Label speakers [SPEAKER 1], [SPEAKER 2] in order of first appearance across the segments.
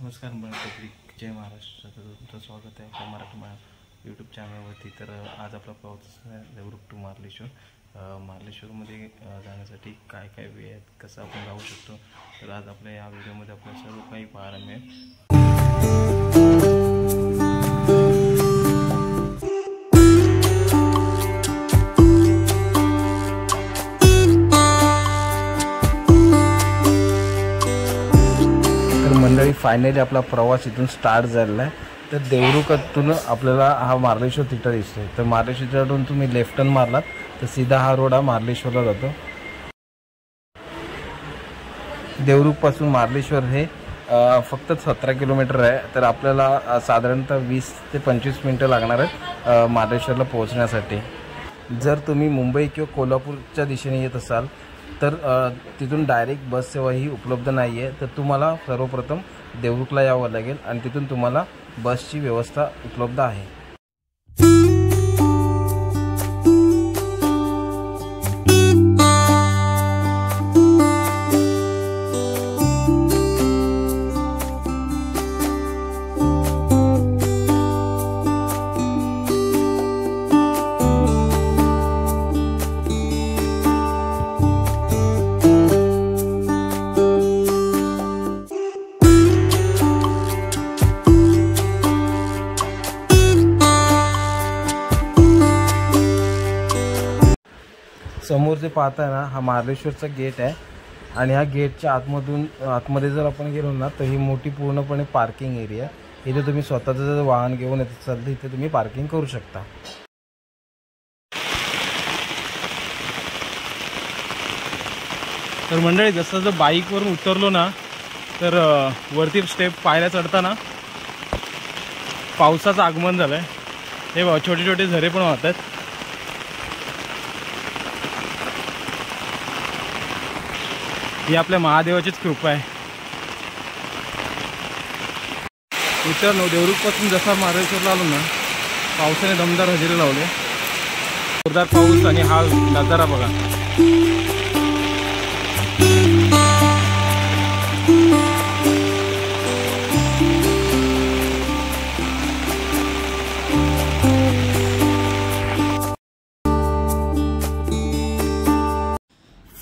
[SPEAKER 1] नमस्कार पब्लिक, जय महाराष्ट्र. तुमचं स्वागत आहे आपल्या मराठी यूट्यूब चॅनलवरती. तर आज आपला प्रवास आहे देवरुख टू मार्लेश्वर. मार्लेश्वरमध्ये जाण्यासाठी काय काय वे आहेत, कसं आपण जाऊ शकतो, तर आज आपल्या या व्हिडिओमध्ये आपल्याला सर्व काही पाहायला मिळेल. मंडळी, फायनली आपला प्रवास इथून स्टार्ट झालेला आहे. तर देवरुखतून आपल्याला हा मार्लेश्वर थिटा दिसतोय. तर मार्लेश्वर थिटातून तुम्ही लेफ्ट टर्न मारलात तर सीधा हा रोड हा मार्लेश्वरला जातो. देवरुखपासून मार्लेश्वर हे फक्त 17 किलोमीटर आहे. तर आपल्याला साधारणतः 20 ते 25 मिनटं लागणार आहेत मार्लेश्वरला पोहोचण्यासाठी. जर तुम्ही मुंबई किंवा कोल्हापूरच्या दिशेने येत असाल तर तिथून डायरेक्ट बस सेवाही उपलब्ध नाही आहे. तर तुम्हाला सर्वप्रथम देवरुखला यावं लागेल आणि तिथून तुम्हाला बसची व्यवस्था उपलब्ध आहे. समोर जे पाहताय ना, हा मार्लेश्वरचा गेट आहे आणि ह्या गेटच्या आतमध्ये जर आपण गेलो ना तर ही मोठी पूर्णपणे पार्किंग एरिया. इथे तुम्ही स्वतःचं जर वाहन घेऊन येत असाल तर इथे तुम्ही पार्किंग करू शकता.
[SPEAKER 2] तर मंडळी, जसं जर बाईकवरून उतरलो ना तर वरती स्टेप पायऱ्या चढताना पावसाचं आगमन झालं आहे. हे बघा, छोटे छोटे झरे पण वाहत आहेत. ही आपल्या महादेवाचीच कृपा आहे. मित्रांनो, देवरुखपासून जसा मार्लेश्वरला आलो ना, पावसाने दमदार हजेरी लावले. जोरदार पाऊस आणि हा नजारा बघा.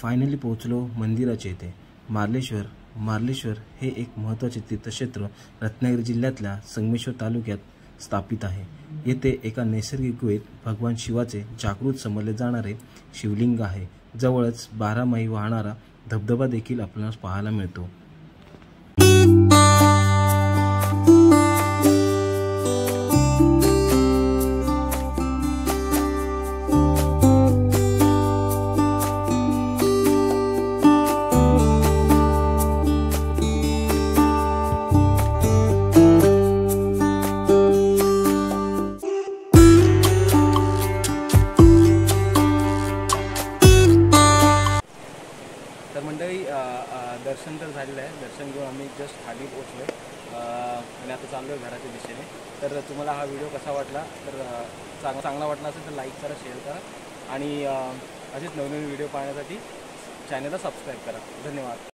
[SPEAKER 1] फायनली पोहोचलो मंदिराच्या इथे. मार्लेश्वर हे एक महत्त्वाचे तीर्थक्षेत्र रत्नागिरी जिल्ह्यातल्या संगमेश्वर तालुक्यात स्थापित आहे. येथे एका नैसर्गिक गुहेत भगवान शिवाचे जागृत समजले जाणारे शिवलिंग आहे. जवळच 12 माही वाहणारा धबधबा देखील आपल्याला पाहायला मिळतो.
[SPEAKER 2] तर मंडळी, दर्शन तर झालेलं आहे. दर्शन घेऊन आम्ही जस्ट खाली पोहोचलो आणि आता चाललो आहे घराच्या दिशेने. तर तुम्हाला हा व्हिडिओ कसा वाटला, तर चांगला वाटला असेल तर लाईक करा, शेअर करा आणि असेच नवीन व्हिडिओ पाहण्यासाठी चॅनलला सबस्क्राईब करा. धन्यवाद.